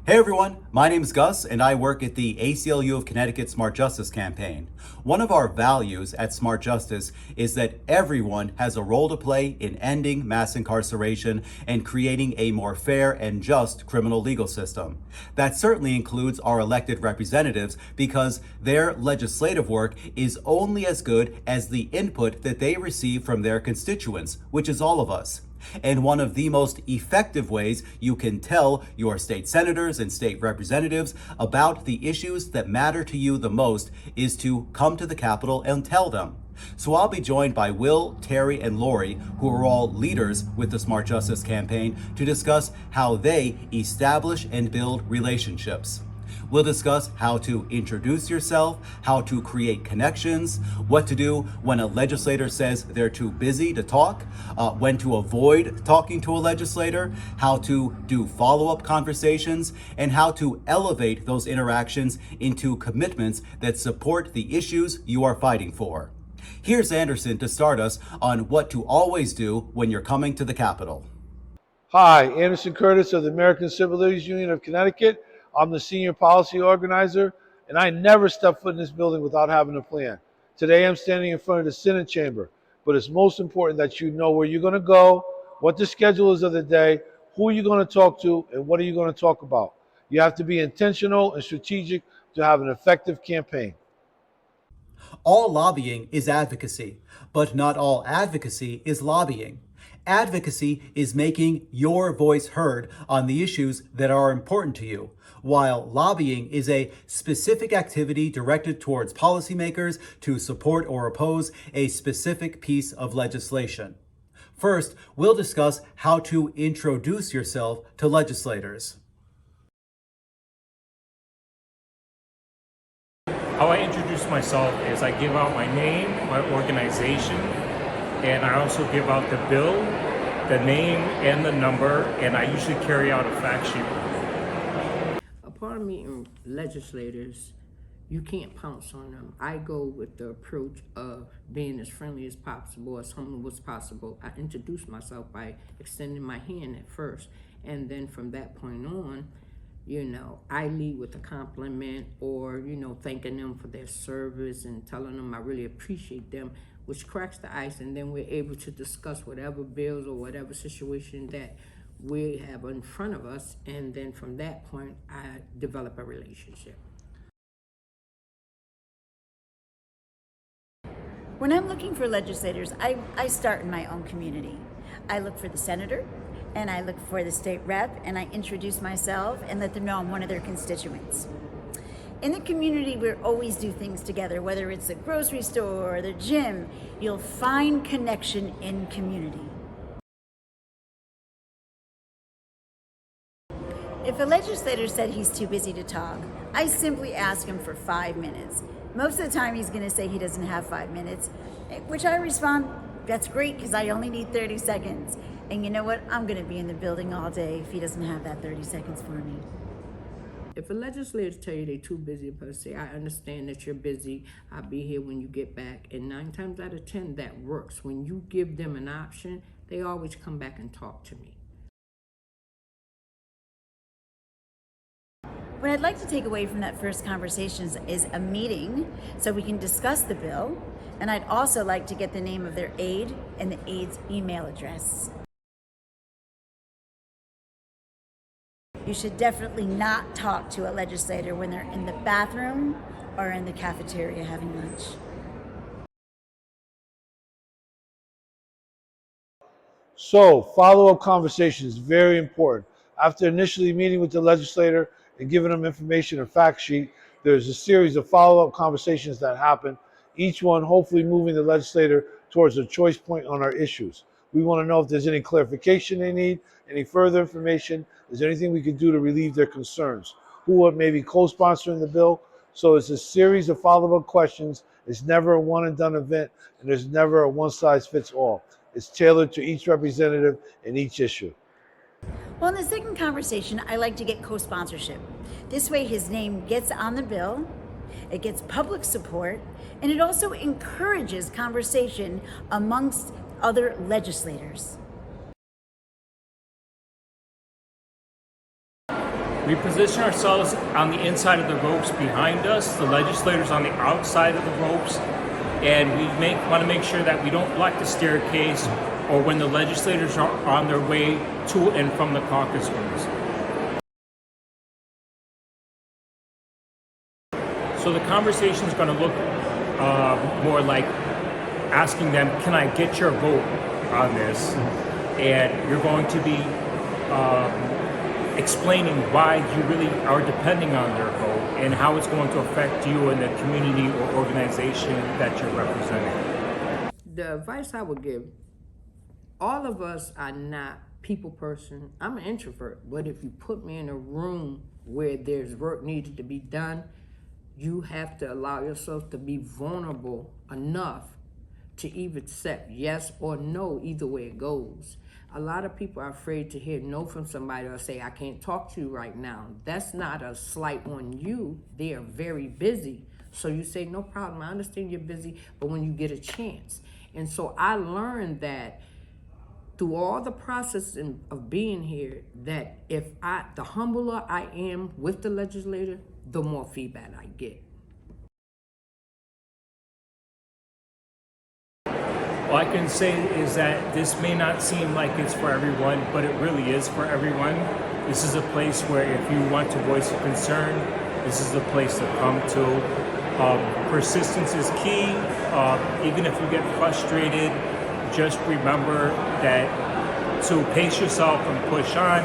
Hey everyone, my name is Gus and I work at the ACLU of Connecticut Smart Justice campaign. One of our values at Smart Justice is that everyone has a role to play in ending mass incarceration and creating a more fair and just criminal legal system. That certainly includes our elected representatives because their legislative work is only as good as the input that they receive from their constituents, which is all of us. And one of the most effective ways you can tell your state senators and state representatives about the issues that matter to you the most is to come to the Capitol and tell them. So I'll be joined by Will, Terry, and Lori, who are all leaders with the Smart Justice campaign, to discuss how they establish and build relationships. We'll discuss how to introduce yourself, how to create connections, what to do when a legislator says they're too busy to talk, when to avoid talking to a legislator, how to do follow-up conversations, and how to elevate those interactions into commitments that support the issues you are fighting for. Here's Anderson to start us on what to always do when you're coming to the Capitol. Hi, Anderson Curtis of the American Civil Liberties Union of Connecticut. I'm the senior policy organizer, and I never step foot in this building without having a plan. Today I'm standing in front of the Senate chamber, but it's most important that you know where you're going to go, what the schedule is of the day, who you're going to talk to, and what are you going to talk about. You have to be intentional and strategic to have an effective campaign. All lobbying is advocacy, but not all advocacy is lobbying. Advocacy is making your voice heard on the issues that are important to you, while lobbying is a specific activity directed towards policymakers to support or oppose a specific piece of legislation. First, we'll discuss how to introduce yourself to legislators. How I introduce myself is I give out my name, my organization, and I also give out the bill, the name, and the number, and I usually carry out a fact sheet. Upon meeting legislators, you can't pounce on them. I go with the approach of being as friendly as possible, as humble as possible. I introduce myself by extending my hand at first, and then from that point on, I lead with a compliment or, thanking them for their service and telling them I really appreciate them, which cracks the ice, and then we're able to discuss whatever bills or whatever situation that we have in front of us, and then from that point, I develop a relationship. When I'm looking for legislators, I start in my own community. I look for the senator, and I look for the state rep, and I introduce myself and let them know I'm one of their constituents. In the community, we always do things together, whether it's the grocery store or the gym. You'll find connection in community. If a legislator said he's too busy to talk, I simply ask him for 5 minutes. Most of the time he's gonna say he doesn't have 5 minutes, which I respond, that's great, because I only need 30 seconds. And you know what? I'm gonna be in the building all day if he doesn't have that 30 seconds for me. If a legislator tell you they're too busy, but say, I understand that you're busy, I'll be here when you get back. And 9 times out of 10, that works. When you give them an option, they always come back and talk to me. What I'd like to take away from that first conversation is a meeting so we can discuss the bill. And I'd also like to get the name of their aide and the aide's email address. You should definitely not talk to a legislator when they're in the bathroom or in the cafeteria having lunch. So, follow-up conversation is very important. After initially meeting with the legislator and giving them information or fact sheet, there's a series of follow-up conversations that happen, each one hopefully moving the legislator towards a choice point on our issues. We want to know if there's any clarification they need, any further information, is there anything we can do to relieve their concerns, who are maybe co-sponsoring the bill. So it's a series of follow-up questions. It's never a one and done event, and there's never a one size fits all. It's tailored to each representative and each issue. Well, in the second conversation, I like to get co-sponsorship. This way his name gets on the bill, it gets public support, and it also encourages conversation amongst other legislators. We position ourselves on the inside of the ropes behind us, the legislators on the outside of the ropes, and we want to make sure that we don't block the staircase or when the legislators are on their way to and from the caucus rooms. So the conversation is going to look more like asking them, can I get your vote on this? And you're going to be explaining why you really are depending on their vote and how it's going to affect you and the community or organization that you're representing. The advice I would give, all of us are not people person. I'm an introvert, but if you put me in a room where there's work needed to be done, you have to allow yourself to be vulnerable enough to either accept yes or no, either way it goes. A lot of people are afraid to hear no from somebody or say, I can't talk to you right now. That's not a slight on you. They are very busy. So you say, no problem, I understand you're busy, but when you get a chance. And so I learned that through all the process of being here, that the humbler I am with the legislator, the more feedback I get. All I can say is that this may not seem like it's for everyone, but it really is for everyone. This is a place where if you want to voice a concern, this is the place to come to. Persistence is key. Even if you get frustrated, just remember that to pace yourself and push on.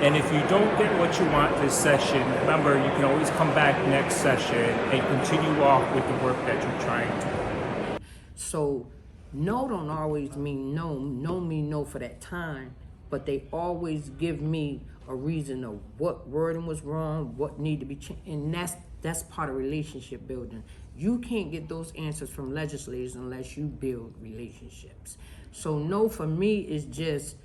And if you don't get what you want this session, remember you can always come back next session and continue off with the work that you're trying to do. So no don't always mean no. No mean no for that time, but they always give me a reason of what wording was wrong, what need to be changed, and that's part of relationship building. You can't get those answers from legislators unless you build relationships. So no for me is just,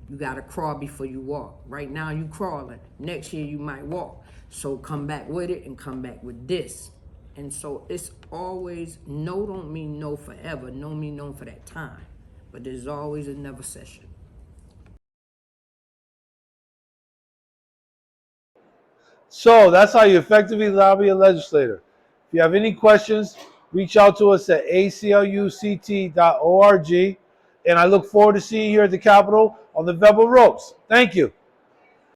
you gotta crawl before you walk. Right now you crawling, next year you might walk. So come back with it and come back with this. And so it's always, no don't mean no forever, no mean no for that time. But there's always another session. So that's how you effectively lobby a legislator. If you have any questions, reach out to us at ACLU-CT.org. And I look forward to seeing you here at the Capitol on the November ropes. Thank you.